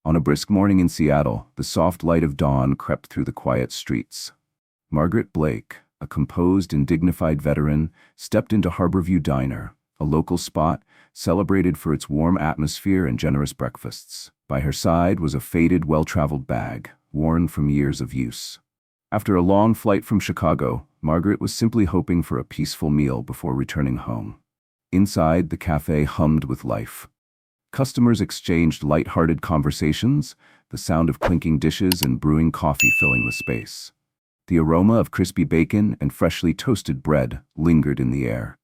On a brisk morning in Seattle, the soft light of dawn crept through the quiet streets. Margaret Blake, a composed and dignified veteran, stepped into Harborview Diner, a local spot celebrated for its warm atmosphere and generous breakfasts. By her side was a faded, well-traveled bag, worn from years of use. After a long flight from Chicago, Margaret was simply hoping for a peaceful meal before returning home. Inside, the cafe hummed with life. Customers exchanged light-hearted conversations, the sound of clinking dishes and brewing coffee filling the space. The aroma of crispy bacon and freshly toasted bread lingered in the air.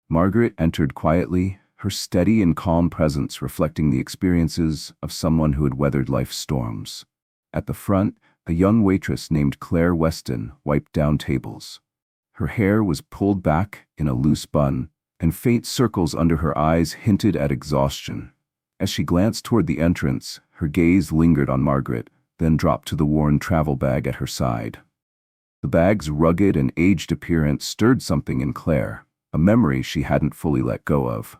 Margaret entered quietly, her steady and calm presence reflecting the experiences of someone who had weathered life's storms. At the front, a young waitress named Claire Weston wiped down tables. Her hair was pulled back in a loose bun, and faint circles under her eyes hinted at exhaustion. As she glanced toward the entrance, her gaze lingered on Margaret, then dropped to the worn travel bag at her side. The bag's rugged and aged appearance stirred something in Claire, a memory she hadn't fully let go of.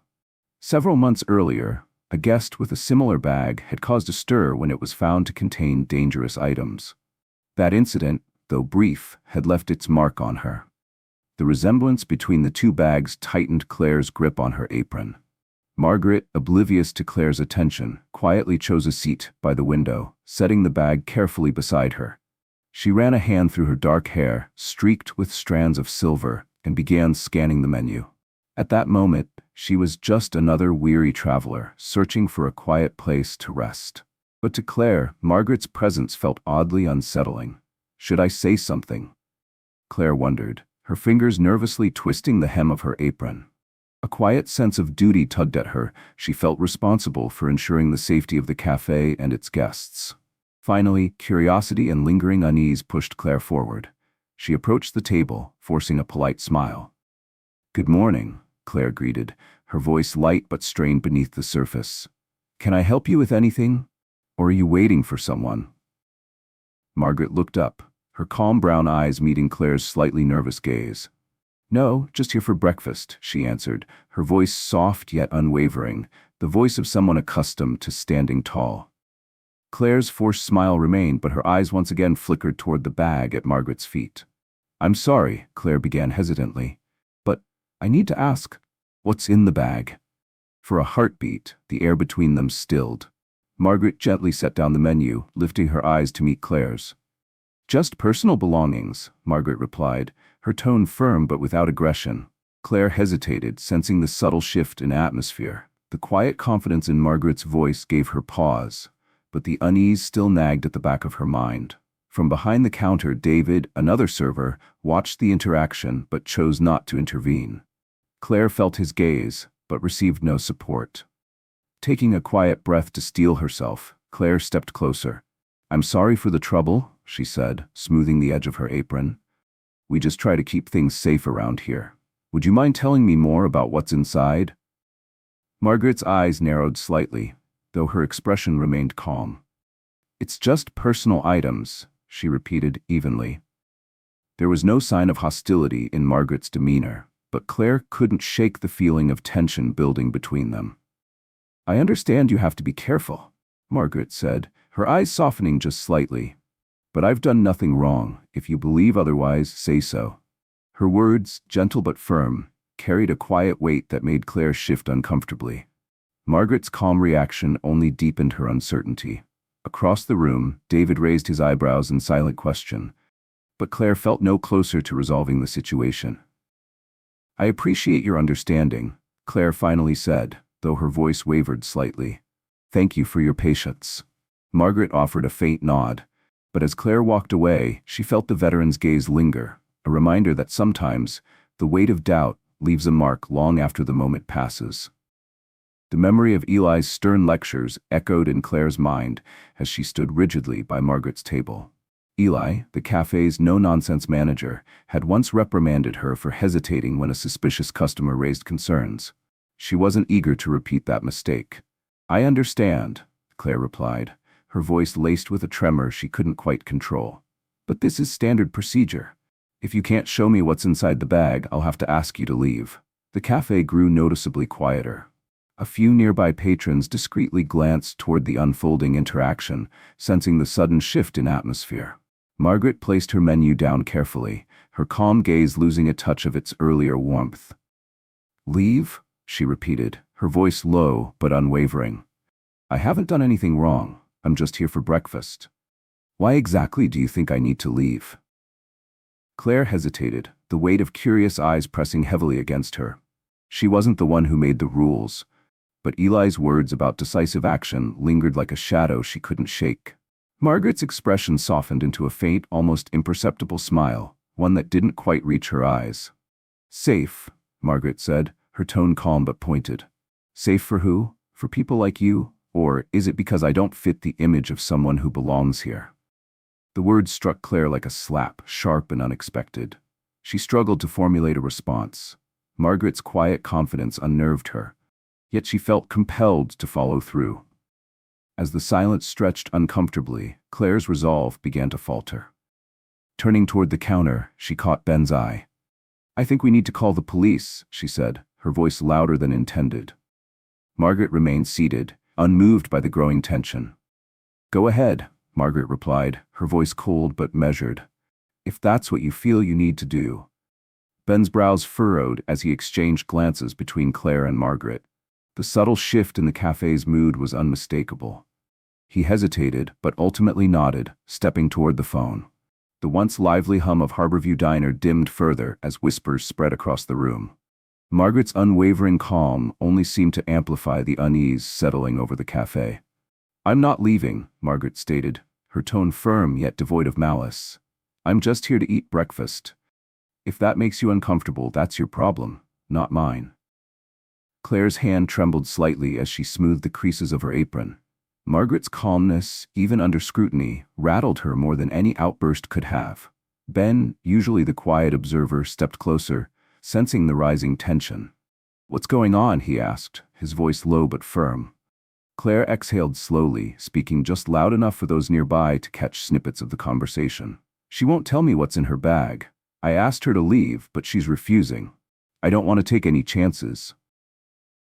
Several months earlier, a guest with a similar bag had caused a stir when it was found to contain dangerous items. That incident, though brief, had left its mark on her. The resemblance between the two bags tightened Claire's grip on her apron. Margaret, oblivious to Claire's attention, quietly chose a seat by the window, setting the bag carefully beside her. She ran a hand through her dark hair, streaked with strands of silver, and began scanning the menu. At that moment, she was just another weary traveler, searching for a quiet place to rest. But to Claire, Margaret's presence felt oddly unsettling. Should I say something? Claire wondered, her fingers nervously twisting the hem of her apron. A quiet sense of duty tugged at her. She felt responsible for ensuring the safety of the cafe and its guests. Finally, curiosity and lingering unease pushed Claire forward. She approached the table, forcing a polite smile. "Good morning," Claire greeted, her voice light but strained beneath the surface. "Can I help you with anything? Or are you waiting for someone?" Margaret looked up, her calm brown eyes meeting Claire's slightly nervous gaze. "No, just here for breakfast," she answered, her voice soft yet unwavering, the voice of someone accustomed to standing tall. Claire's forced smile remained, but her eyes once again flickered toward the bag at Margaret's feet. "I'm sorry," Claire began hesitantly, "but I need to ask, what's in the bag?" For a heartbeat, the air between them stilled. Margaret gently set down the menu, lifting her eyes to meet Claire's. "Just personal belongings," Margaret replied, her tone firm but without aggression. Claire hesitated, sensing the subtle shift in atmosphere. The quiet confidence in Margaret's voice gave her pause, but the unease still nagged at the back of her mind. From behind the counter, David, another server, watched the interaction but chose not to intervene. Claire felt his gaze, but received no support. Taking a quiet breath to steel herself, Claire stepped closer. "I'm sorry for the trouble," she said, smoothing the edge of her apron. "We just try to keep things safe around here. Would you mind telling me more about what's inside?" Margaret's eyes narrowed slightly, though her expression remained calm. "It's just personal items," she repeated evenly. There was no sign of hostility in Margaret's demeanor, but Claire couldn't shake the feeling of tension building between them. "I understand you have to be careful," Margaret said, her eyes softening just slightly. "But I've done nothing wrong. If you believe otherwise, say so." Her words, gentle but firm, carried a quiet weight that made Claire shift uncomfortably. Margaret's calm reaction only deepened her uncertainty. Across the room, David raised his eyebrows in silent question, but Claire felt no closer to resolving the situation. "I appreciate your understanding," Claire finally said, though her voice wavered slightly. "Thank you for your patience." Margaret offered a faint nod, but as Claire walked away, she felt the veteran's gaze linger, a reminder that sometimes the weight of doubt leaves a mark long after the moment passes. The memory of Eli's stern lectures echoed in Claire's mind as she stood rigidly by Margaret's table. Eli, the cafe's no-nonsense manager, had once reprimanded her for hesitating when a suspicious customer raised concerns. She wasn't eager to repeat that mistake. "I understand," Claire replied, her voice laced with a tremor she couldn't quite control. "But this is standard procedure. If you can't show me what's inside the bag, I'll have to ask you to leave." The cafe grew noticeably quieter. A few nearby patrons discreetly glanced toward the unfolding interaction, sensing the sudden shift in atmosphere. Margaret placed her menu down carefully, her calm gaze losing a touch of its earlier warmth. "Leave?" she repeated, her voice low but unwavering. "I haven't done anything wrong. I'm just here for breakfast. Why exactly do you think I need to leave?" Claire hesitated, the weight of curious eyes pressing heavily against her. She wasn't the one who made the rules, but Eli's words about decisive action lingered like a shadow she couldn't shake. Margaret's expression softened into a faint, almost imperceptible smile, one that didn't quite reach her eyes. "Safe," Margaret said, her tone calm but pointed. "Safe for who? For people like you? Or is it because I don't fit the image of someone who belongs here?" The words struck Claire like a slap, sharp and unexpected. She struggled to formulate a response. Margaret's quiet confidence unnerved her, yet she felt compelled to follow through. As the silence stretched uncomfortably, Claire's resolve began to falter. Turning toward the counter, she caught Ben's eye. "I think we need to call the police," she said, her voice louder than intended. Margaret remained seated, unmoved by the growing tension. "Go ahead," Margaret replied, her voice cold but measured. "If that's what you feel you need to do." Ben's brows furrowed as he exchanged glances between Claire and Margaret. The subtle shift in the cafe's mood was unmistakable. He hesitated, but ultimately nodded, stepping toward the phone. The once lively hum of Harborview Diner dimmed further as whispers spread across the room. Margaret's unwavering calm only seemed to amplify the unease settling over the cafe. "I'm not leaving," Margaret stated, her tone firm yet devoid of malice. "I'm just here to eat breakfast. If that makes you uncomfortable, that's your problem, not mine." Claire's hand trembled slightly as she smoothed the creases of her apron. Margaret's calmness, even under scrutiny, rattled her more than any outburst could have. Ben, usually the quiet observer, stepped closer, sensing the rising tension. "What's going on?" he asked, his voice low but firm. Claire exhaled slowly, speaking just loud enough for those nearby to catch snippets of the conversation. "She won't tell me what's in her bag. I asked her to leave, but she's refusing. I don't want to take any chances."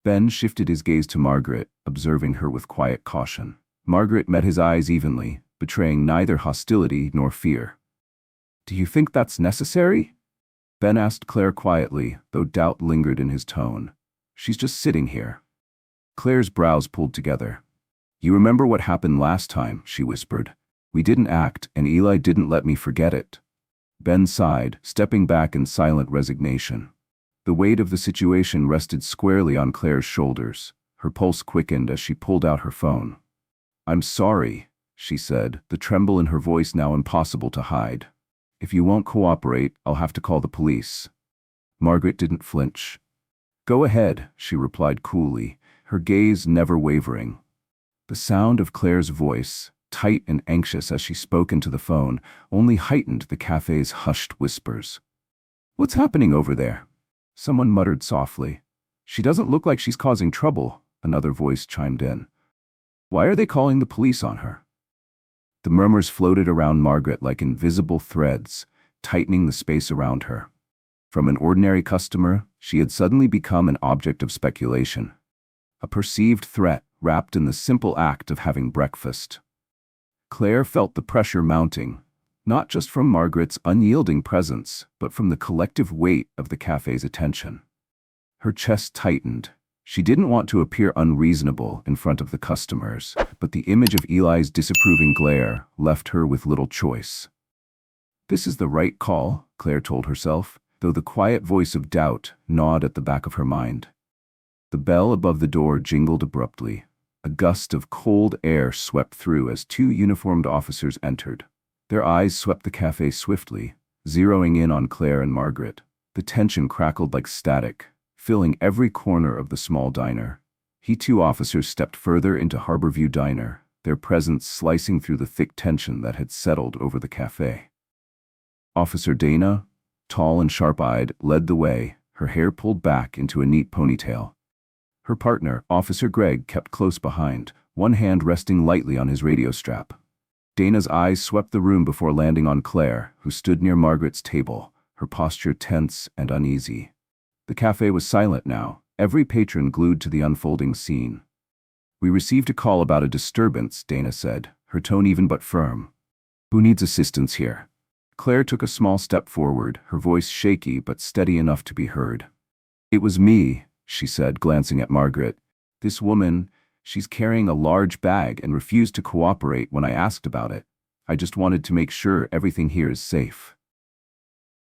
Ben shifted his gaze to Margaret, observing her with quiet caution. Margaret met his eyes evenly, betraying neither hostility nor fear. "Do you think that's necessary?" Ben asked Claire quietly, though doubt lingered in his tone. "She's just sitting here." Claire's brows pulled together. "You remember what happened last time," she whispered. "We didn't act, and Eli didn't let me forget it." Ben sighed, stepping back in silent resignation. The weight of the situation rested squarely on Claire's shoulders. Her pulse quickened as she pulled out her phone. "I'm sorry," she said, the tremble in her voice now impossible to hide. "If you won't cooperate, I'll have to call the police." Margaret didn't flinch. "Go ahead," she replied coolly, her gaze never wavering. The sound of Claire's voice, tight and anxious as she spoke into the phone, only heightened the cafe's hushed whispers. "What's happening over there?" Someone muttered softly. "She doesn't look like she's causing trouble," another voice chimed in. "Why are they calling the police on her?" The murmurs floated around Margaret like invisible threads, tightening the space around her. From an ordinary customer, she had suddenly become an object of speculation. A perceived threat wrapped in the simple act of having breakfast. Claire felt the pressure mounting, not just from Margaret's unyielding presence, but from the collective weight of the cafe's attention. Her chest tightened. She didn't want to appear unreasonable in front of the customers, but the image of Eli's disapproving glare left her with little choice. "This is the right call," Claire told herself, though the quiet voice of doubt gnawed at the back of her mind. The bell above the door jingled abruptly. A gust of cold air swept through as two uniformed officers entered. Their eyes swept the cafe swiftly, zeroing in on Claire and Margaret. The tension crackled like static, filling every corner of the small diner. Two officers stepped further into Harborview Diner, their presence slicing through the thick tension that had settled over the cafe. Officer Dana, tall and sharp-eyed, led the way, her hair pulled back into a neat ponytail. Her partner, Officer Greg, kept close behind, one hand resting lightly on his radio strap. Dana's eyes swept the room before landing on Claire, who stood near Margaret's table, her posture tense and uneasy. The cafe was silent now, every patron glued to the unfolding scene. "We received a call about a disturbance," Dana said, her tone even but firm. "Who needs assistance here?" Claire took a small step forward, her voice shaky but steady enough to be heard. "It was me," she said, glancing at Margaret. "This woman, she's carrying a large bag and refused to cooperate when I asked about it. I just wanted to make sure everything here is safe."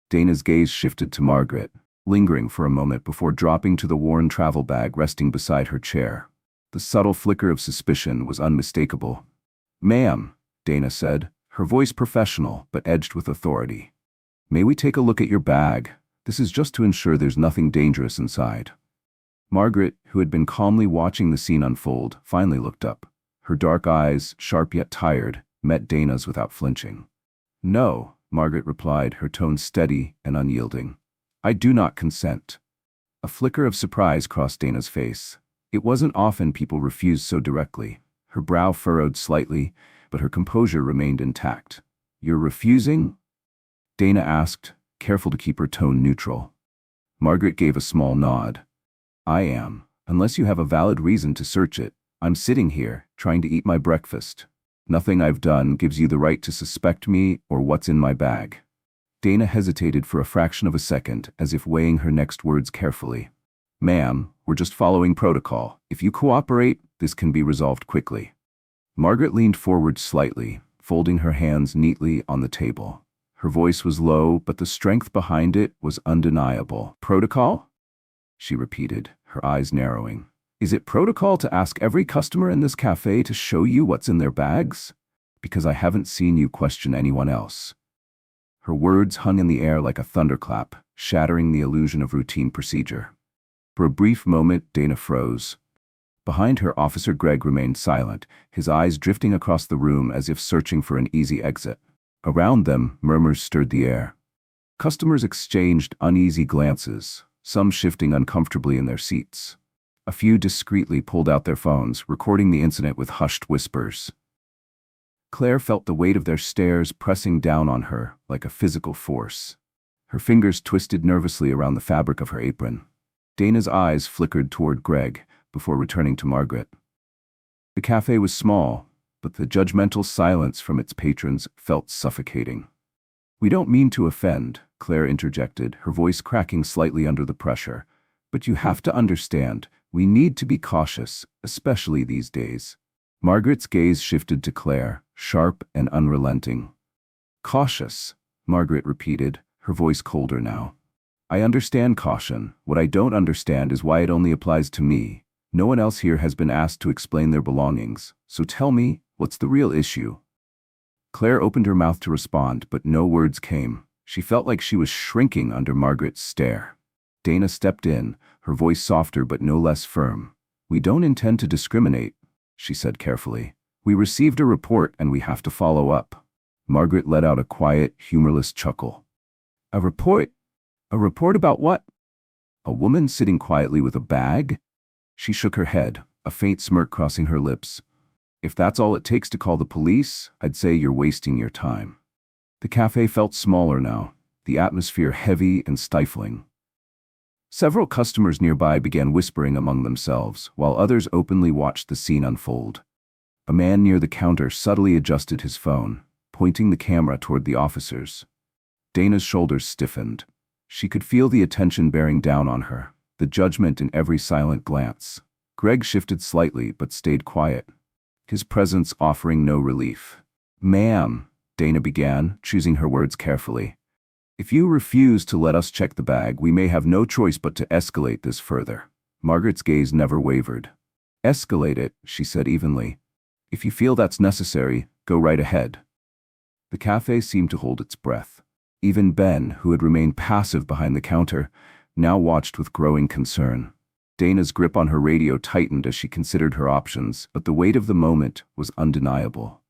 Dana's gaze shifted to Margaret, lingering for a moment before dropping to the worn travel bag resting beside her chair. The subtle flicker of suspicion was unmistakable. "Ma'am," Dana said, her voice professional but edged with authority. "May we take a look at your bag? This is just to ensure there's nothing dangerous inside." Margaret, who had been calmly watching the scene unfold, finally looked up. Her dark eyes, sharp yet tired, met Dana's without flinching. "No," Margaret replied, her tone steady and unyielding. "I do not consent." A flicker of surprise crossed Dana's face. It wasn't often people refused so directly. Her brow furrowed slightly, but her composure remained intact. "You're refusing?" Dana asked, careful to keep her tone neutral. Margaret gave a small nod. "I am. Unless you have a valid reason to search it, I'm sitting here, trying to eat my breakfast. Nothing I've done gives you the right to suspect me or what's in my bag." Dana hesitated for a fraction of a second, as if weighing her next words carefully. "Ma'am, we're just following protocol. If you cooperate, this can be resolved quickly." Margaret leaned forward slightly, folding her hands neatly on the table. Her voice was low, but the strength behind it was undeniable. "Protocol?" she repeated, her eyes narrowing. "Is it protocol to ask every customer in this cafe to show you what's in their bags? Because I haven't seen you question anyone else." Her words hung in the air like a thunderclap, shattering the illusion of routine procedure. For a brief moment, Dana froze. Behind her, Officer Gregg remained silent, his eyes drifting across the room as if searching for an easy exit. Around them, murmurs stirred the air. Customers exchanged uneasy glances, some shifting uncomfortably in their seats. A few discreetly pulled out their phones, recording the incident with hushed whispers. Claire felt the weight of their stares pressing down on her like a physical force. Her fingers twisted nervously around the fabric of her apron. Dana's eyes flickered toward Gregg before returning to Margaret. The cafe was small, but the judgmental silence from its patrons felt suffocating. "We don't mean to offend," Claire interjected, her voice cracking slightly under the pressure. "But you have to understand, we need to be cautious, especially these days." Margaret's gaze shifted to Claire, sharp and unrelenting. "Cautious," Margaret repeated, her voice colder now. "I understand caution. What I don't understand is why it only applies to me. No one else here has been asked to explain their belongings, so tell me, what's the real issue?" Claire opened her mouth to respond, but no words came. She felt like she was shrinking under Margaret's stare. Dana stepped in, her voice softer but no less firm. "We don't intend to discriminate," she said carefully. "We received a report and we have to follow up." Margaret let out a quiet, humorless chuckle. "A report? A report about what? A woman sitting quietly with a bag?" She shook her head, a faint smirk crossing her lips. "If that's all it takes to call the police, I'd say you're wasting your time." The cafe felt smaller now, the atmosphere heavy and stifling. Several customers nearby began whispering among themselves, while others openly watched the scene unfold. A man near the counter subtly adjusted his phone, pointing the camera toward the officers. Dana's shoulders stiffened. She could feel the attention bearing down on her, the judgment in every silent glance. Gregg shifted slightly but stayed quiet, his presence offering no relief. "Ma'am," Dana began, choosing her words carefully. "If you refuse to let us check the bag, we may have no choice but to escalate this further." Margaret's gaze never wavered. "Escalate it," she said evenly. "If you feel that's necessary, go right ahead." The cafe seemed to hold its breath. Even Ben, who had remained passive behind the counter, now watched with growing concern. Dana's grip on her radio tightened as she considered her options, but the weight of the moment was undeniable.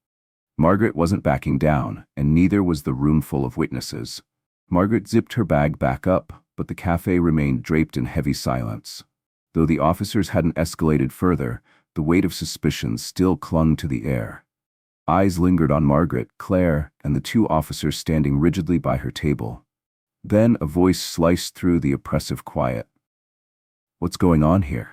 Margaret wasn't backing down, and neither was the room full of witnesses. Margaret zipped her bag back up, but the cafe remained draped in heavy silence. Though the officers hadn't escalated further, the weight of suspicion still clung to the air. Eyes lingered on Margaret, Claire, and the two officers standing rigidly by her table. Then a voice sliced through the oppressive quiet. What's going on here?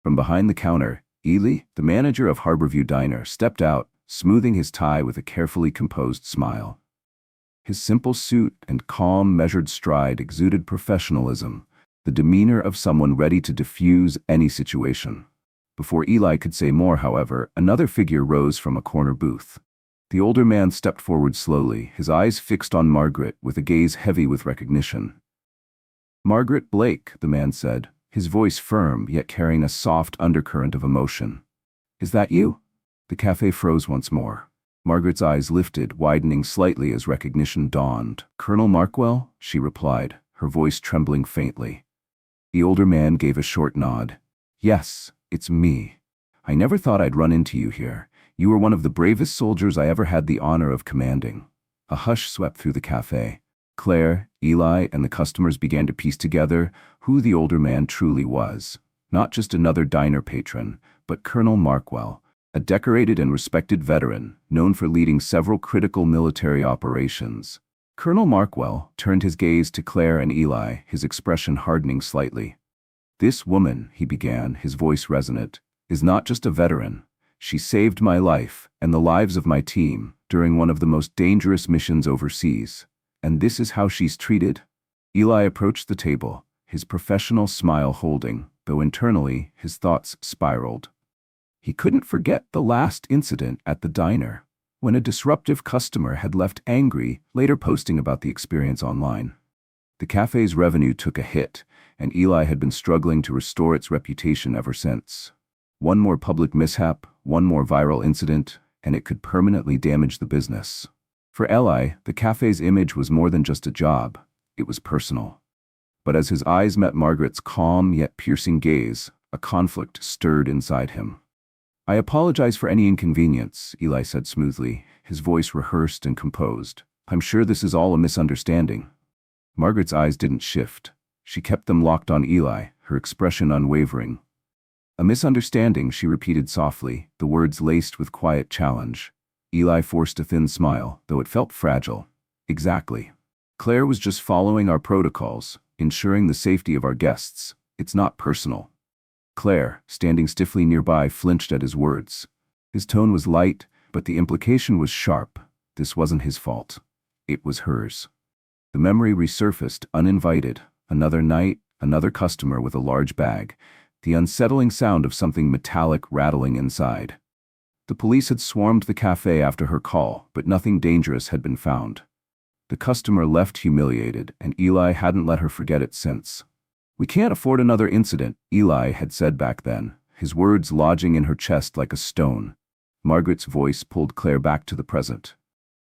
From behind the counter, Ely, the manager of Harborview Diner, stepped out, smoothing his tie with a carefully composed smile. His simple suit and calm, measured stride exuded professionalism, the demeanor of someone ready to diffuse any situation. Before Ely could say more, however, another figure rose from a corner booth. The older man stepped forward slowly, his eyes fixed on Margaret with a gaze heavy with recognition. "Margaret Blake," the man said, his voice firm yet carrying a soft undercurrent of emotion. "Is that you?" The cafe froze once more. Margaret's eyes lifted, widening slightly as recognition dawned. "Colonel Markwell?" she replied, her voice trembling faintly. The older man gave a short nod. "Yes, it's me. I never thought I'd run into you here. You were one of the bravest soldiers I ever had the honor of commanding." A hush swept through the cafe. Claire, Ely, and the customers began to piece together who the older man truly was. Not just another diner patron, but Colonel Markwell, a decorated and respected veteran, known for leading several critical military operations. Colonel Markwell turned his gaze to Claire and Ely, his expression hardening slightly. "This woman," he began, his voice resonant, "is not just a veteran. She saved my life and the lives of my team during one of the most dangerous missions overseas. And this is how she's treated?" Ely approached the table, his professional smile holding, though internally his thoughts spiraled. He couldn't forget the last incident at the diner, when a disruptive customer had left angry, later posting about the experience online. The cafe's revenue took a hit, and Ely had been struggling to restore its reputation ever since. One more public mishap, one more viral incident, and it could permanently damage the business. For Ely, the cafe's image was more than just a job, it was personal. But as his eyes met Margaret's calm yet piercing gaze, a conflict stirred inside him. "I apologize for any inconvenience," Ely said smoothly, his voice rehearsed and composed. "I'm sure this is all a misunderstanding." Margaret's eyes didn't shift. She kept them locked on Ely, her expression unwavering. "A misunderstanding," she repeated softly, the words laced with quiet challenge. Ely forced a thin smile, though it felt fragile. "Exactly. Claire was just following our protocols, ensuring the safety of our guests. It's not personal." Claire, standing stiffly nearby, flinched at his words. His tone was light, but the implication was sharp. This wasn't his fault. It was hers. The memory resurfaced, uninvited. Another night, another customer with a large bag, the unsettling sound of something metallic rattling inside. The police had swarmed the cafe after her call, but nothing dangerous had been found. The customer left humiliated, and Ely hadn't let her forget it since. "We can't afford another incident," Ely had said back then, his words lodging in her chest like a stone. Margaret's voice pulled Claire back to the present.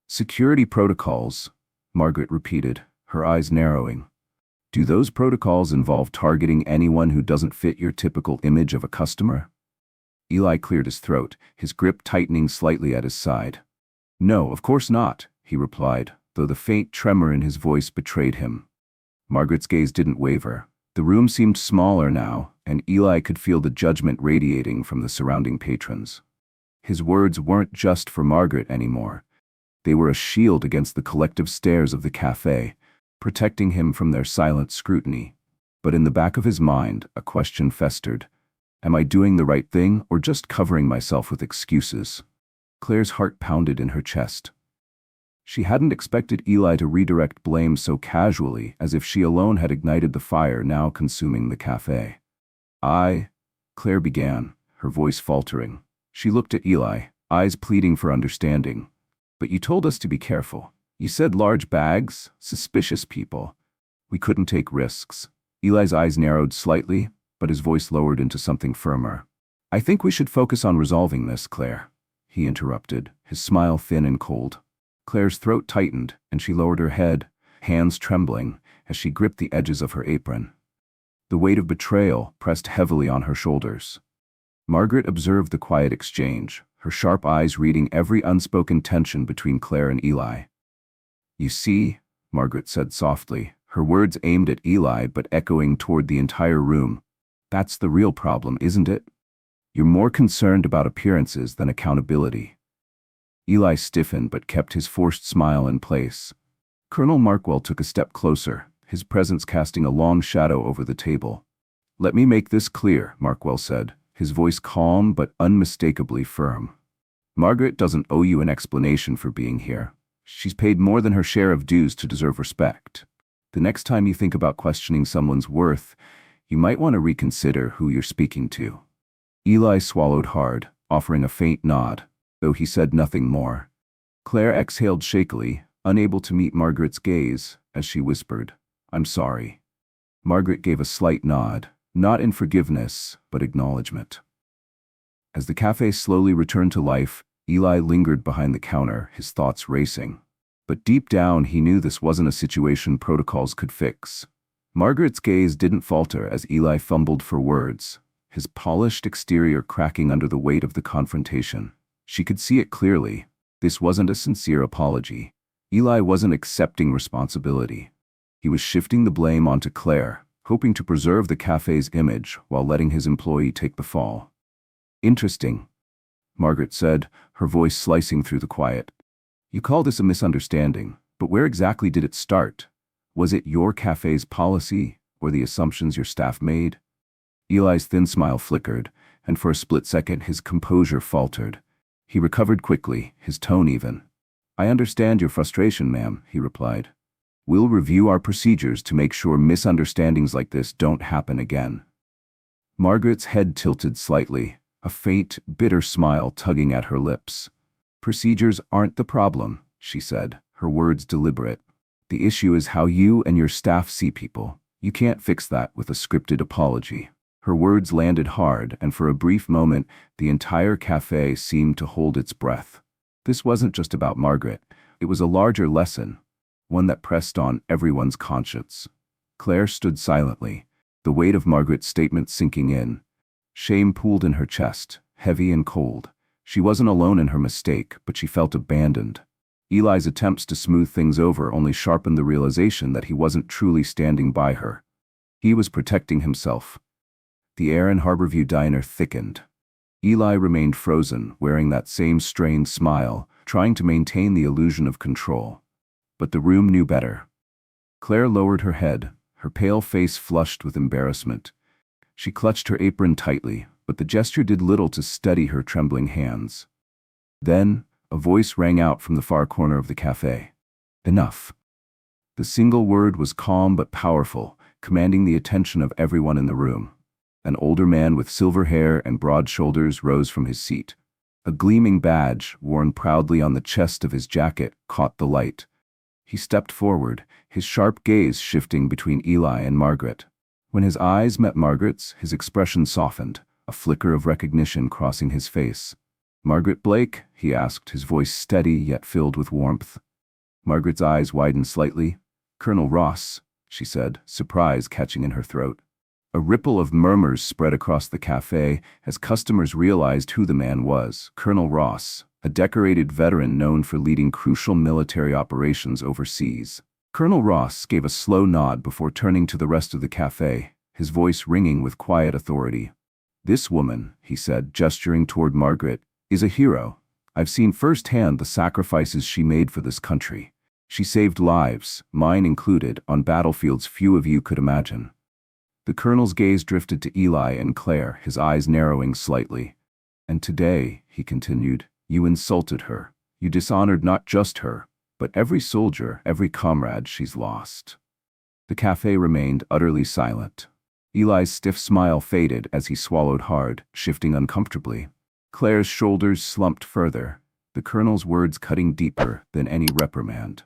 "Security protocols," Margaret repeated, her eyes narrowing. "Do those protocols involve targeting anyone who doesn't fit your typical image of a customer?" Ely cleared his throat, his grip tightening slightly at his side. "No, of course not," he replied, though the faint tremor in his voice betrayed him. Margaret's gaze didn't waver. The room seemed smaller now, and Ely could feel the judgment radiating from the surrounding patrons. His words weren't just for Margaret anymore. They were a shield against the collective stares of the cafe, protecting him from their silent scrutiny. But in the back of his mind, a question festered. Am I doing the right thing, or just covering myself with excuses? Claire's heart pounded in her chest. She hadn't expected Ely to redirect blame so casually, as if she alone had ignited the fire now consuming the cafe. Claire began, her voice faltering. She looked at Ely, eyes pleading for understanding. "But you told us to be careful. You said large bags, suspicious people. We couldn't take risks." Eli's eyes narrowed slightly, but his voice lowered into something firmer. "I think we should focus on resolving this, Claire," he interrupted, his smile thin and cold. Claire's throat tightened, and she lowered her head, hands trembling, as she gripped the edges of her apron. The weight of betrayal pressed heavily on her shoulders. Margaret observed the quiet exchange, her sharp eyes reading every unspoken tension between Claire and Ely. "You see," Margaret said softly, her words aimed at Ely but echoing toward the entire room, "that's the real problem, isn't it? You're more concerned about appearances than accountability." Ely stiffened but kept his forced smile in place. Colonel Markwell took a step closer, his presence casting a long shadow over the table. "Let me make this clear," Markwell said, his voice calm but unmistakably firm. "Margaret doesn't owe you an explanation for being here. She's paid more than her share of dues to deserve respect. The next time you think about questioning someone's worth, you might want to reconsider who you're speaking to." Eli swallowed hard, offering a faint nod, though he said nothing more. Claire exhaled shakily, unable to meet Margaret's gaze, as she whispered, "I'm sorry." Margaret gave a slight nod, not in forgiveness, but acknowledgement. As the cafe slowly returned to life, Eli lingered behind the counter, his thoughts racing. But deep down, he knew this wasn't a situation protocols could fix. Margaret's gaze didn't falter as Eli fumbled for words, his polished exterior cracking under the weight of the confrontation. She could see it clearly. This wasn't a sincere apology. Eli wasn't accepting responsibility. He was shifting the blame onto Claire, hoping to preserve the cafe's image while letting his employee take the fall. "Interesting," Margaret said, her voice slicing through the quiet. "You call this a misunderstanding, but where exactly did it start? Was it your cafe's policy, or the assumptions your staff made?" Eli's thin smile flickered, and for a split second his composure faltered. He recovered quickly, his tone even. "I understand your frustration, ma'am," he replied. "We'll review our procedures to make sure misunderstandings like this don't happen again." Margaret's head tilted slightly, a faint, bitter smile tugging at her lips. "Procedures aren't the problem," she said, her words deliberate. "The issue is how you and your staff see people. You can't fix that with a scripted apology." Her words landed hard, and for a brief moment, the entire cafe seemed to hold its breath. This wasn't just about Margaret. It was a larger lesson, one that pressed on everyone's conscience. Claire stood silently, the weight of Margaret's statement sinking in. Shame pooled in her chest, heavy and cold. She wasn't alone in her mistake, but she felt abandoned. Eli's attempts to smooth things over only sharpened the realization that he wasn't truly standing by her. He was protecting himself. The air in Harborview Diner thickened. Eli remained frozen, wearing that same strained smile, trying to maintain the illusion of control. But the room knew better. Claire lowered her head, her pale face flushed with embarrassment. She clutched her apron tightly, but the gesture did little to steady her trembling hands. Then, a voice rang out from the far corner of the cafe. "Enough." The single word was calm but powerful, commanding the attention of everyone in the room. An older man with silver hair and broad shoulders rose from his seat. A gleaming badge, worn proudly on the chest of his jacket, caught the light. He stepped forward, his sharp gaze shifting between Eli and Margaret. When his eyes met Margaret's, his expression softened, a flicker of recognition crossing his face. "Margaret Blake?" he asked, his voice steady yet filled with warmth. Margaret's eyes widened slightly. "Colonel Ross," she said, surprise catching in her throat. A ripple of murmurs spread across the cafe as customers realized who the man was. Colonel Ross, a decorated veteran known for leading crucial military operations overseas. Colonel Ross gave a slow nod before turning to the rest of the cafe, his voice ringing with quiet authority. "This woman," he said, gesturing toward Margaret, "is a hero. I've seen firsthand the sacrifices she made for this country. She saved lives, mine included, on battlefields few of you could imagine." The colonel's gaze drifted to Eli and Claire, his eyes narrowing slightly. "And today," he continued, "you insulted her. You dishonored not just her, but every soldier, every comrade she's lost." The cafe remained utterly silent. Eli's stiff smile faded as he swallowed hard, shifting uncomfortably. Claire's shoulders slumped further, the colonel's words cutting deeper than any reprimand.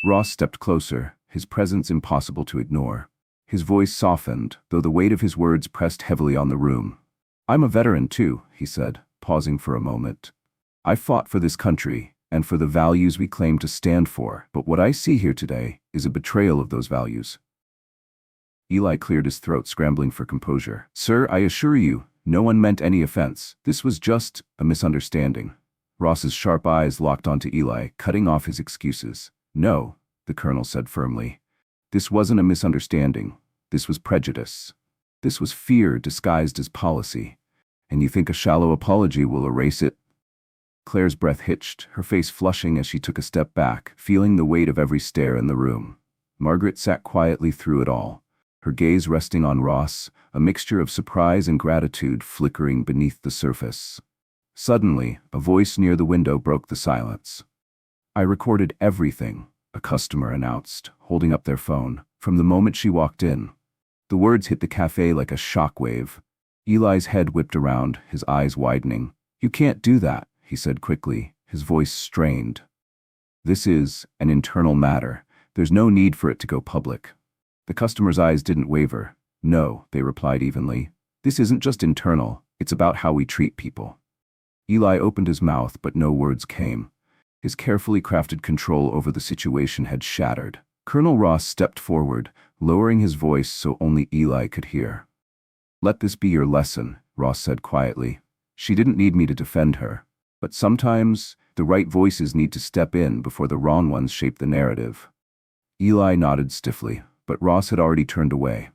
Ross stepped closer, his presence impossible to ignore. His voice softened, though the weight of his words pressed heavily on the room. "I'm a veteran too," he said, pausing for a moment. "I fought for this country, and for the values we claim to stand for, but what I see here today is a betrayal of those values." Eli cleared his throat, scrambling for composure. "Sir, I assure you, no one meant any offense. This was just a misunderstanding." Ross's sharp eyes locked onto Eli, cutting off his excuses. "No," the colonel said firmly. "This wasn't a misunderstanding. This was prejudice. This was fear disguised as policy. And you think a shallow apology will erase it?" Claire's breath hitched, her face flushing as she took a step back, feeling the weight of every stare in the room. Margaret sat quietly through it all, her gaze resting on Ross, a mixture of surprise and gratitude flickering beneath the surface. Suddenly, a voice near the window broke the silence. "I recorded everything," a customer announced, holding up their phone, "from the moment she walked in." The words hit the cafe like a shockwave. Eli's head whipped around, his eyes widening. "You can't do that," he said quickly, his voice strained. "This is an internal matter. There's no need for it to go public." The customer's eyes didn't waver. "No," they replied evenly. "This isn't just internal, it's about how we treat people." Eli opened his mouth, but no words came. His carefully crafted control over the situation had shattered. Colonel Ross stepped forward, lowering his voice so only Eli could hear. "Let this be your lesson," Ross said quietly. "She didn't need me to defend her. But sometimes, the right voices need to step in before the wrong ones shape the narrative." Eli nodded stiffly, but Ross had already turned away.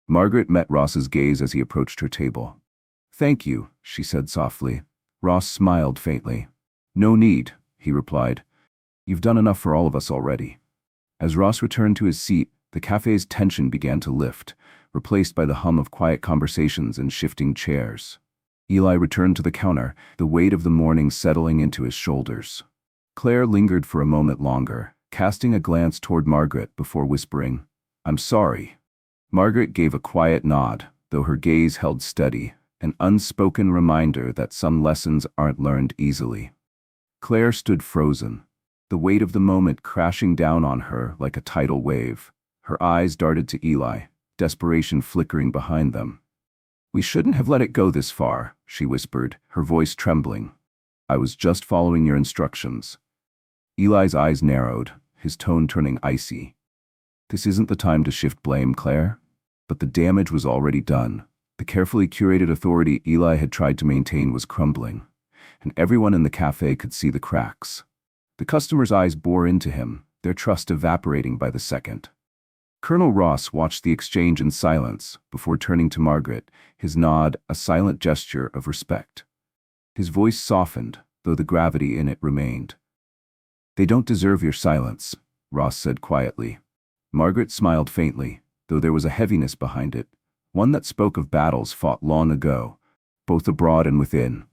Margaret met Ross's gaze as he approached her table. "Thank you," she said softly. Ross smiled faintly. "No need," he replied. "You've done enough for all of us already." As Ross returned to his seat, the cafe's tension began to lift, replaced by the hum of quiet conversations and shifting chairs. Eli returned to the counter, the weight of the morning settling into his shoulders. Claire lingered for a moment longer, casting a glance toward Margaret before whispering, "I'm sorry." Margaret gave a quiet nod, though her gaze held steady, an unspoken reminder that some lessons aren't learned easily. Claire stood frozen, the weight of the moment crashing down on her like a tidal wave. Her eyes darted to Eli, desperation flickering behind them. "We shouldn't have let it go this far," she whispered, her voice trembling. "I was just following your instructions." Eli's eyes narrowed, his tone turning icy. "This isn't the time to shift blame, Claire." But the damage was already done. The carefully curated authority Eli had tried to maintain was crumbling, and everyone in the cafe could see the cracks. The customers' eyes bore into him, their trust evaporating by the second. Colonel Ross watched the exchange in silence before turning to Margaret, his nod a silent gesture of respect. His voice softened, though the gravity in it remained. "They don't deserve your silence," Ross said quietly. Margaret smiled faintly, though there was a heaviness behind it, one that spoke of battles fought long ago, both abroad and within.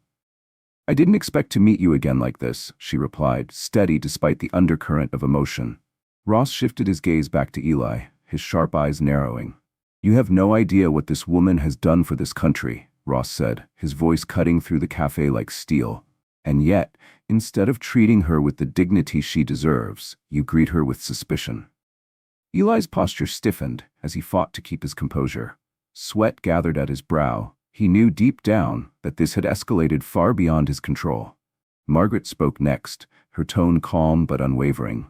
"I didn't expect to meet you again like this," she replied, steady despite the undercurrent of emotion. Ross shifted his gaze back to Eli, his sharp eyes narrowing. "You have no idea what this woman has done for this country," Ross said, his voice cutting through the cafe like steel. "And yet, instead of treating her with the dignity she deserves, you greet her with suspicion." Eli's posture stiffened as he fought to keep his composure. Sweat gathered at his brow. He knew deep down that this had escalated far beyond his control. Margaret spoke next, her tone calm but unwavering.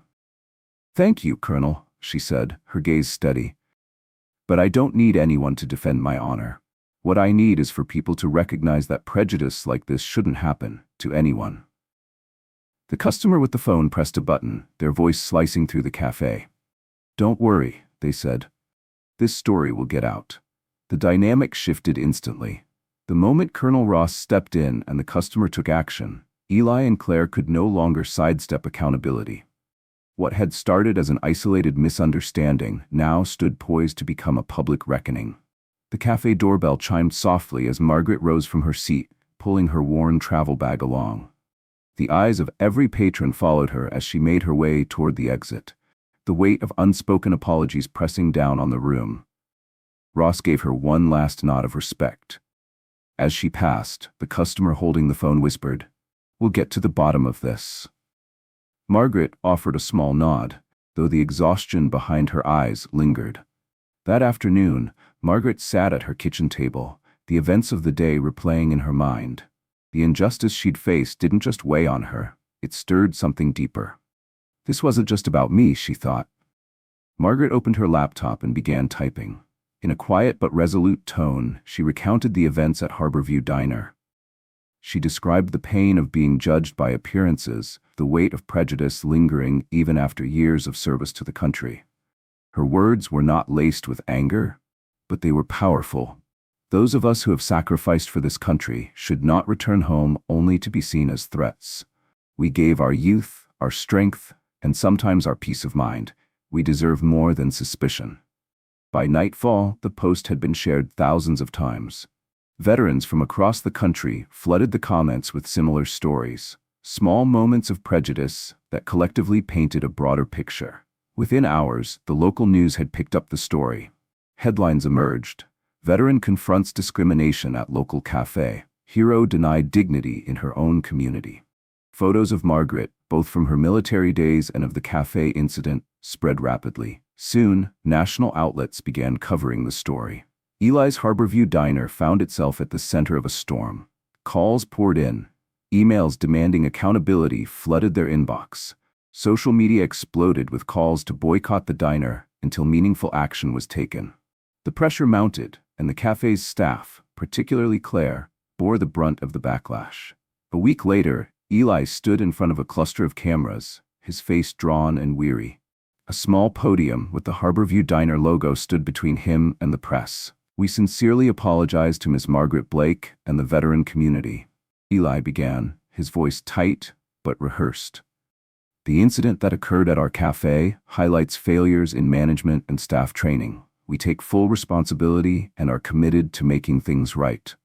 "Thank you, Colonel," she said, her gaze steady. "But I don't need anyone to defend my honor. What I need is for people to recognize that prejudice like this shouldn't happen to anyone." The customer with the phone pressed a button, their voice slicing through the cafe. "Don't worry," they said. "This story will get out." The dynamic shifted instantly. The moment Colonel Ross stepped in and the customer took action, Eli and Claire could no longer sidestep accountability. What had started as an isolated misunderstanding now stood poised to become a public reckoning. The cafe doorbell chimed softly as Margaret rose from her seat, pulling her worn travel bag along. The eyes of every patron followed her as she made her way toward the exit, the weight of unspoken apologies pressing down on the room. Ross gave her one last nod of respect. As she passed, the customer holding the phone whispered, "We'll get to the bottom of this." Margaret offered a small nod, though the exhaustion behind her eyes lingered. That afternoon, Margaret sat at her kitchen table, the events of the day replaying in her mind. The injustice she'd faced didn't just weigh on her, it stirred something deeper. This wasn't just about me, she thought. Margaret opened her laptop and began typing. In a quiet but resolute tone, she recounted the events at Harborview Diner. She described the pain of being judged by appearances, the weight of prejudice lingering even after years of service to the country. Her words were not laced with anger, but they were powerful. Those of us who have sacrificed for this country should not return home only to be seen as threats. We gave our youth, our strength, and sometimes our peace of mind. We deserve more than suspicion. By nightfall, the post had been shared thousands of times. Veterans from across the country flooded the comments with similar stories, small moments of prejudice that collectively painted a broader picture. Within hours, the local news had picked up the story. Headlines emerged. Veteran confronts discrimination at local cafe. Hero denied dignity in her own community. Photos of Margaret, both from her military days and of the cafe incident, spread rapidly. Soon, national outlets began covering the story. Eli's Harborview Diner found itself at the center of a storm. Calls poured in. Emails demanding accountability flooded their inbox. Social media exploded with calls to boycott the diner until meaningful action was taken. The pressure mounted, and the cafe's staff, particularly Claire, bore the brunt of the backlash. A week later, Eli stood in front of a cluster of cameras, his face drawn and weary. A small podium with the Harborview Diner logo stood between him and the press. "We sincerely apologize to Ms. Margaret Blake and the veteran community," Eli began, his voice tight but rehearsed. "The incident that occurred at our cafe highlights failures in management and staff training. We take full responsibility and are committed to making things right."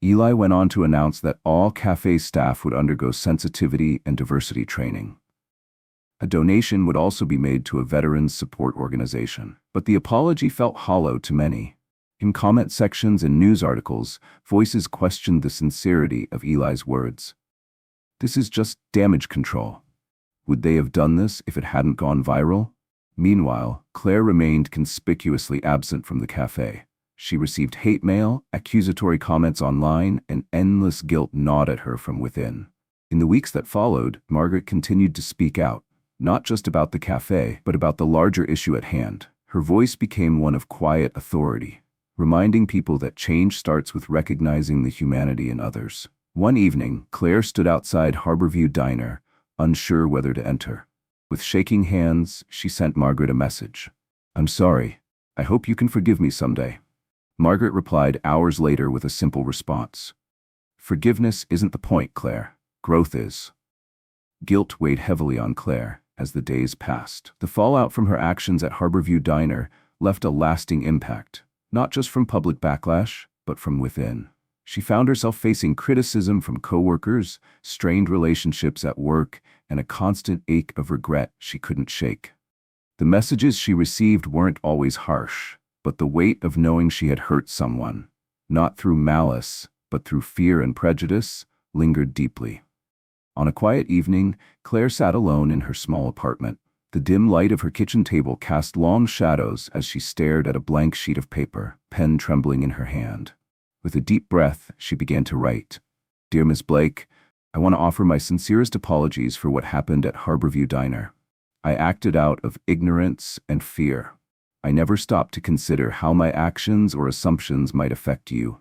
Eli went on to announce that all cafe staff would undergo sensitivity and diversity training. A donation would also be made to a veterans support organization. But the apology felt hollow to many. In comment sections and news articles, voices questioned the sincerity of Eli's words. "This is just damage control. Would they have done this if it hadn't gone viral?" Meanwhile, Claire remained conspicuously absent from the cafe. She received hate mail, accusatory comments online, and endless guilt gnawed at her from within. In the weeks that followed, Margaret continued to speak out, not just about the cafe, but about the larger issue at hand. Her voice became one of quiet authority, reminding people that change starts with recognizing the humanity in others. One evening, Claire stood outside Harborview Diner, unsure whether to enter. With shaking hands, she sent Margaret a message. "I'm sorry. I hope you can forgive me someday." Margaret replied hours later with a simple response. "Forgiveness isn't the point, Claire. Growth is." Guilt weighed heavily on Claire as the days passed. The fallout from her actions at Harborview Diner left a lasting impact, not just from public backlash, but from within. She found herself facing criticism from coworkers, strained relationships at work, and a constant ache of regret she couldn't shake. The messages she received weren't always harsh, but the weight of knowing she had hurt someone, not through malice, but through fear and prejudice, lingered deeply. On a quiet evening, Claire sat alone in her small apartment. The dim light of her kitchen table cast long shadows as she stared at a blank sheet of paper, pen trembling in her hand. With a deep breath, she began to write. "Dear Miss Blake, I want to offer my sincerest apologies for what happened at Harborview Diner. I acted out of ignorance and fear. I never stopped to consider how my actions or assumptions might affect you.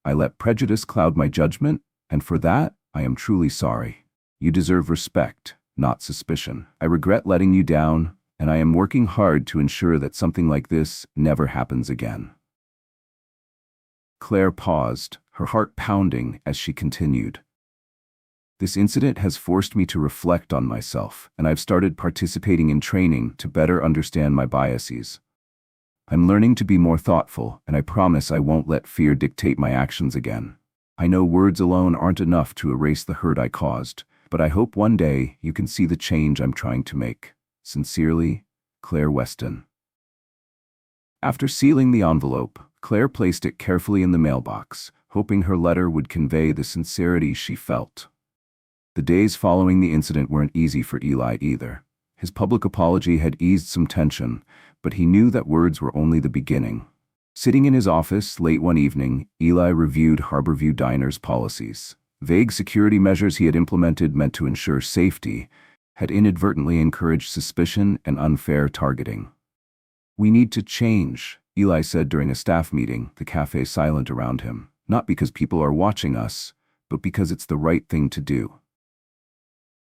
I let prejudice cloud my judgment, and for that, I am truly sorry. You deserve respect, not suspicion. I regret letting you down, and I am working hard to ensure that something like this never happens again." Claire paused, her heart pounding as she continued. "This incident has forced me to reflect on myself, and I've started participating in training to better understand my biases. I'm learning to be more thoughtful, and I promise I won't let fear dictate my actions again. I know words alone aren't enough to erase the hurt I caused, but I hope one day you can see the change I'm trying to make. Sincerely, Claire Weston." After sealing the envelope, Claire placed it carefully in the mailbox, hoping her letter would convey the sincerity she felt. The days following the incident weren't easy for Eli either. His public apology had eased some tension, but he knew that words were only the beginning. Sitting in his office late one evening, Eli reviewed Harborview Diner's policies. Vague security measures he had implemented meant to ensure safety had inadvertently encouraged suspicion and unfair targeting. "We need to change," Eli said during a staff meeting, the cafe silent around him. "Not because people are watching us, but because it's the right thing to do."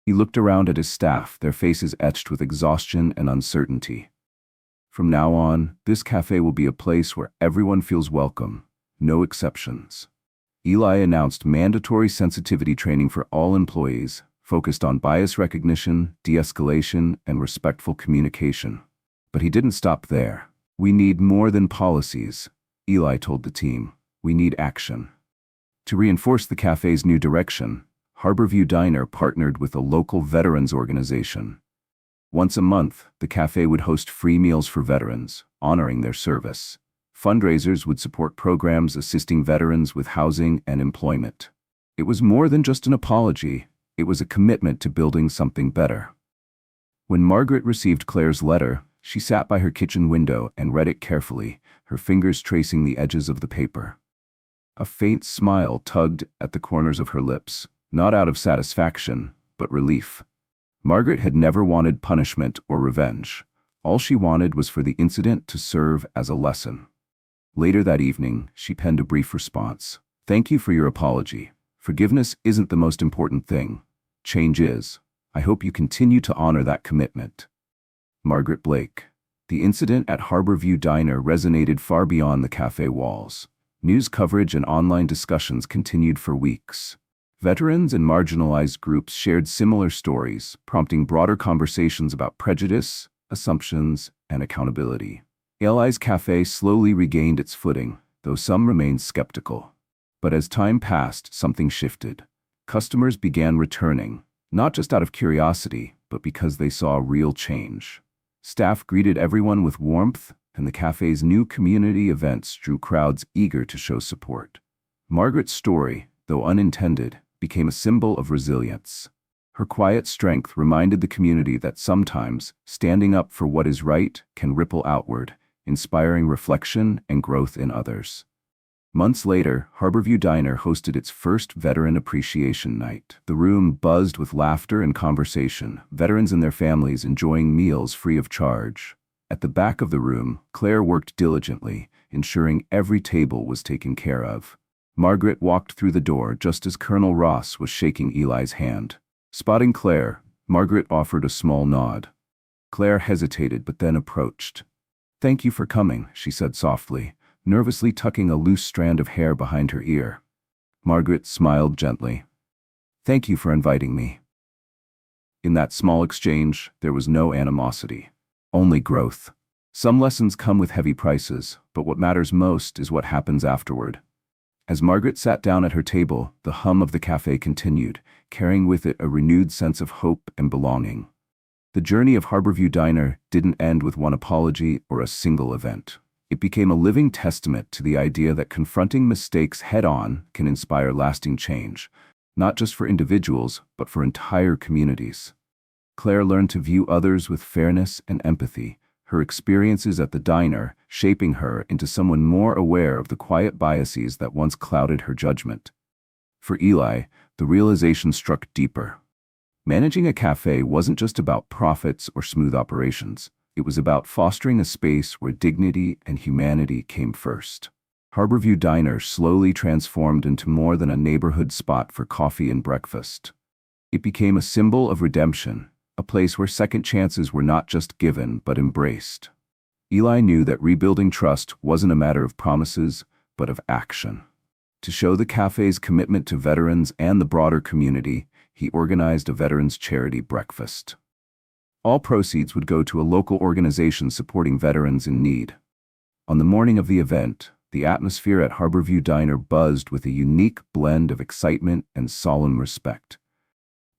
He looked around at his staff, their faces etched with exhaustion and uncertainty. "From now on, this cafe will be a place where everyone feels welcome, no exceptions." Eli announced mandatory sensitivity training for all employees, focused on bias recognition, de-escalation, and respectful communication. But he didn't stop there. "We need more than policies," Eli told the team. "We need action." To reinforce the cafe's new direction, Harborview Diner partnered with a local veterans organization. Once a month, the cafe would host free meals for veterans, honoring their service. Fundraisers would support programs assisting veterans with housing and employment. It was more than just an apology, it was a commitment to building something better. When Margaret received Claire's letter, she sat by her kitchen window and read it carefully, her fingers tracing the edges of the paper. A faint smile tugged at the corners of her lips, not out of satisfaction, but relief. Margaret had never wanted punishment or revenge. All she wanted was for the incident to serve as a lesson. Later that evening, she penned a brief response. "Thank you for your apology. Forgiveness isn't the most important thing. Change is. I hope you continue to honor that commitment." Margaret Blake. The incident at Harborview Diner resonated far beyond the cafe walls. News coverage and online discussions continued for weeks. Veterans and marginalized groups shared similar stories, prompting broader conversations about prejudice, assumptions, and accountability. Eli's Cafe slowly regained its footing, though some remained skeptical. But as time passed, something shifted. Customers began returning, not just out of curiosity, but because they saw real change. Staff greeted everyone with warmth, and the cafe's new community events drew crowds eager to show support. Margaret's story, though unintended, became a symbol of resilience. Her quiet strength reminded the community that sometimes standing up for what is right can ripple outward, inspiring reflection and growth in others. Months later, Harborview Diner hosted its first Veteran Appreciation Night. The room buzzed with laughter and conversation, veterans and their families enjoying meals free of charge. At the back of the room, Claire worked diligently, ensuring every table was taken care of. Margaret walked through the door just as Colonel Ross was shaking Eli's hand. Spotting Claire, Margaret offered a small nod. Claire hesitated but then approached. "Thank you for coming," she said softly, nervously tucking a loose strand of hair behind her ear. Margaret smiled gently. "Thank you for inviting me." In that small exchange, there was no animosity, only growth. Some lessons come with heavy prices, but what matters most is what happens afterward. As Margaret sat down at her table, the hum of the cafe continued, carrying with it a renewed sense of hope and belonging. The journey of Harborview Diner didn't end with one apology or a single event. It became a living testament to the idea that confronting mistakes head-on can inspire lasting change, not just for individuals, but for entire communities. Claire learned to view others with fairness and empathy, her experiences at the diner shaping her into someone more aware of the quiet biases that once clouded her judgment. For Eli, the realization struck deeper. Managing a cafe wasn't just about profits or smooth operations. It was about fostering a space where dignity and humanity came first. Harborview Diner slowly transformed into more than a neighborhood spot for coffee and breakfast. It became a symbol of redemption, a place where second chances were not just given but embraced. Eli knew that rebuilding trust wasn't a matter of promises, but of action. To show the cafe's commitment to veterans and the broader community, he organized a veterans charity breakfast. All proceeds would go to a local organization supporting veterans in need. On the morning of the event, the atmosphere at Harborview Diner buzzed with a unique blend of excitement and solemn respect.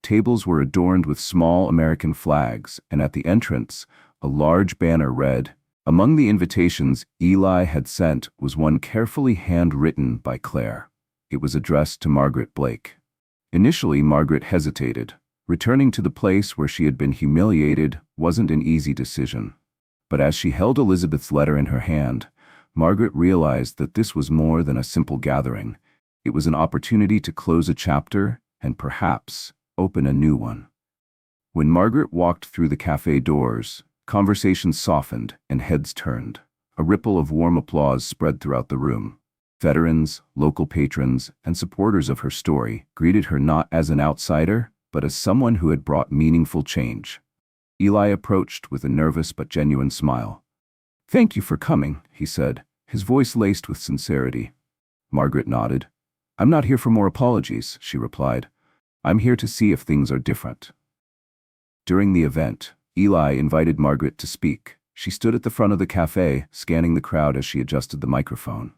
Tables were adorned with small American flags, and at the entrance, a large banner read, "Among the invitations Eli had sent was one carefully handwritten by Claire. It was addressed to Margaret Blake." Initially, Margaret hesitated. Returning to the place where she had been humiliated wasn't an easy decision. But as she held Elizabeth's letter in her hand, Margaret realized that this was more than a simple gathering. It was an opportunity to close a chapter and perhaps open a new one. When Margaret walked through the cafe doors, conversations softened and heads turned. A ripple of warm applause spread throughout the room. Veterans, local patrons, and supporters of her story greeted her not as an outsider, but as someone who had brought meaningful change. Eli approached with a nervous but genuine smile. "Thank you for coming," he said, his voice laced with sincerity. Margaret nodded. "I'm not here for more apologies," she replied. "I'm here to see if things are different." During the event, Eli invited Margaret to speak, She stood at the front of the cafe, scanning the crowd as she adjusted the microphone.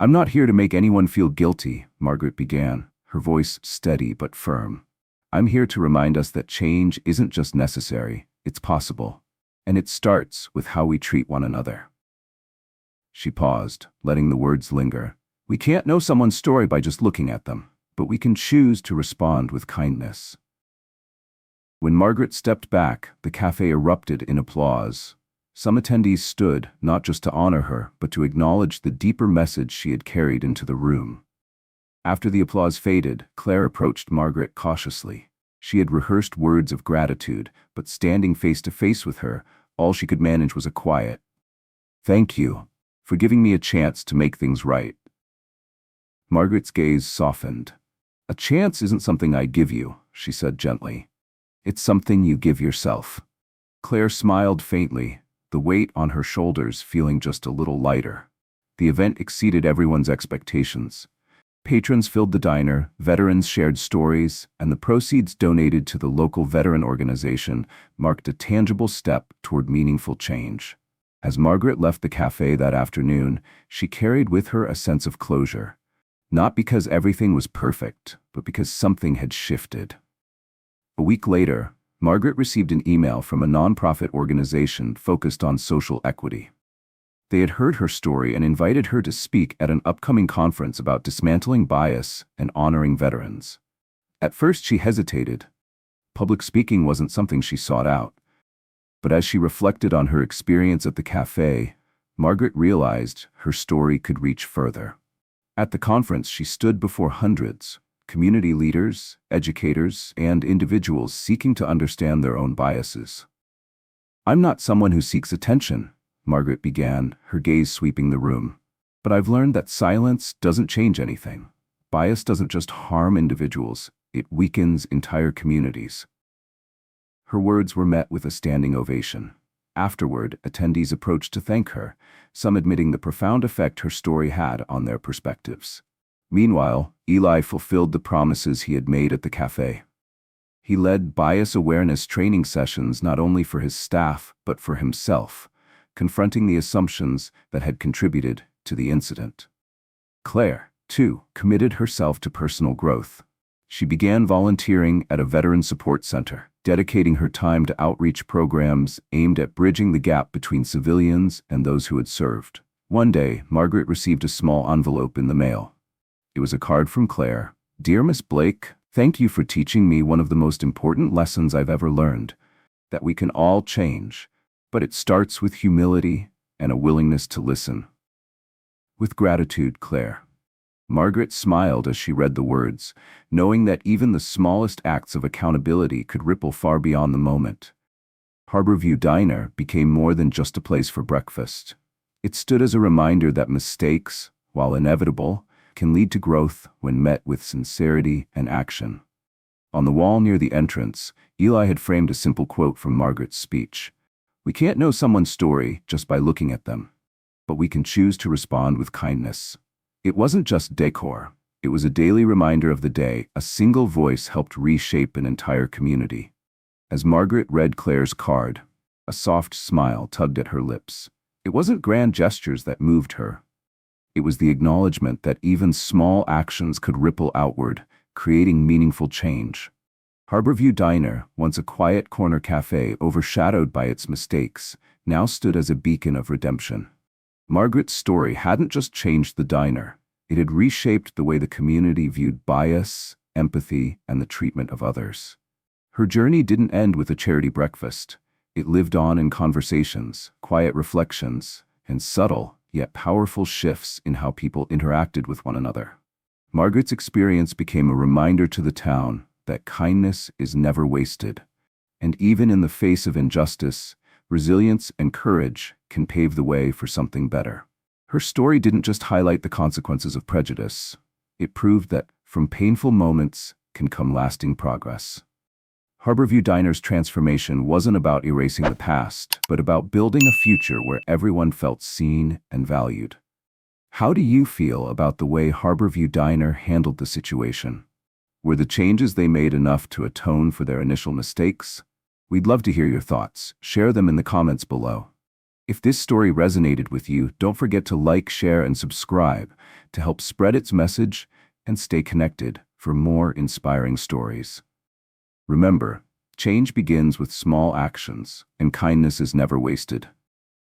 "I'm not here to make anyone feel guilty," Margaret began, her voice steady but firm. "I'm here to remind us that change isn't just necessary, it's possible. And it starts with how we treat one another." She paused, letting the words linger. "We can't know someone's story by just looking at them, but we can choose to respond with kindness." When Margaret stepped back, the cafe erupted in applause. Some attendees stood, not just to honor her, but to acknowledge the deeper message she had carried into the room. After the applause faded, Claire approached Margaret cautiously. She had rehearsed words of gratitude, but standing face to face with her, all she could manage was a quiet, "Thank you for giving me a chance to make things right." Margaret's gaze softened. "A chance isn't something I give you," she said gently. "It's something you give yourself." Claire smiled faintly, the weight on her shoulders feeling just a little lighter. The event exceeded everyone's expectations. Patrons filled the diner, veterans shared stories, and the proceeds donated to the local veteran organization marked a tangible step toward meaningful change. As Margaret left the cafe that afternoon, she carried with her a sense of closure. Not because everything was perfect, but because something had shifted. A week later, Margaret received an email from a nonprofit organization focused on social equity. They had heard her story and invited her to speak at an upcoming conference about dismantling bias and honoring veterans. At first she hesitated. Public speaking wasn't something she sought out. But as she reflected on her experience at the cafe, Margaret realized her story could reach further. At the conference, she stood before hundreds, community leaders, educators, and individuals seeking to understand their own biases. "I'm not someone who seeks attention," Margaret began, her gaze sweeping the room. "But I've learned that silence doesn't change anything. Bias doesn't just harm individuals, it weakens entire communities." Her words were met with a standing ovation. Afterward, attendees approached to thank her, some admitting the profound effect her story had on their perspectives. Meanwhile, Eli fulfilled the promises he had made at the cafe. He led bias awareness training sessions not only for his staff, but for himself, confronting the assumptions that had contributed to the incident. Claire, too, committed herself to personal growth. She began volunteering at a veteran support center, dedicating her time to outreach programs aimed at bridging the gap between civilians and those who had served. One day, Margaret received a small envelope in the mail. It was a card from Claire. "Dear Miss Blake, thank you for teaching me one of the most important lessons I've ever learned, that we can all change, but it starts with humility and a willingness to listen. With gratitude, Claire." Margaret smiled as she read the words, knowing that even the smallest acts of accountability could ripple far beyond the moment. Harborview Diner became more than just a place for breakfast. It stood as a reminder that mistakes, while inevitable, can lead to growth when met with sincerity and action. On the wall near the entrance, Eli had framed a simple quote from Margaret's speech. "We can't know someone's story just by looking at them, but we can choose to respond with kindness." It wasn't just decor. It was a daily reminder of the day a single voice helped reshape an entire community. As Margaret read Claire's card, a soft smile tugged at her lips. It wasn't grand gestures that moved her. It was the acknowledgement that even small actions could ripple outward, creating meaningful change. Harborview Diner, once a quiet corner cafe overshadowed by its mistakes, now stood as a beacon of redemption. Margaret's story hadn't just changed the diner. It had reshaped the way the community viewed bias, empathy, and the treatment of others. Her journey didn't end with a charity breakfast. It lived on in conversations, quiet reflections, and subtle, yet powerful shifts in how people interacted with one another. Margaret's experience became a reminder to the town that kindness is never wasted, and even in the face of injustice, resilience and courage can pave the way for something better. Her story didn't just highlight the consequences of prejudice. It proved that from painful moments can come lasting progress. Harborview Diner's transformation wasn't about erasing the past, but about building a future where everyone felt seen and valued. How do you feel about the way Harborview Diner handled the situation? Were the changes they made enough to atone for their initial mistakes? We'd love to hear your thoughts. Share them in the comments below. If this story resonated with you, don't forget to like, share, and subscribe to help spread its message and stay connected for more inspiring stories. Remember, change begins with small actions, and kindness is never wasted.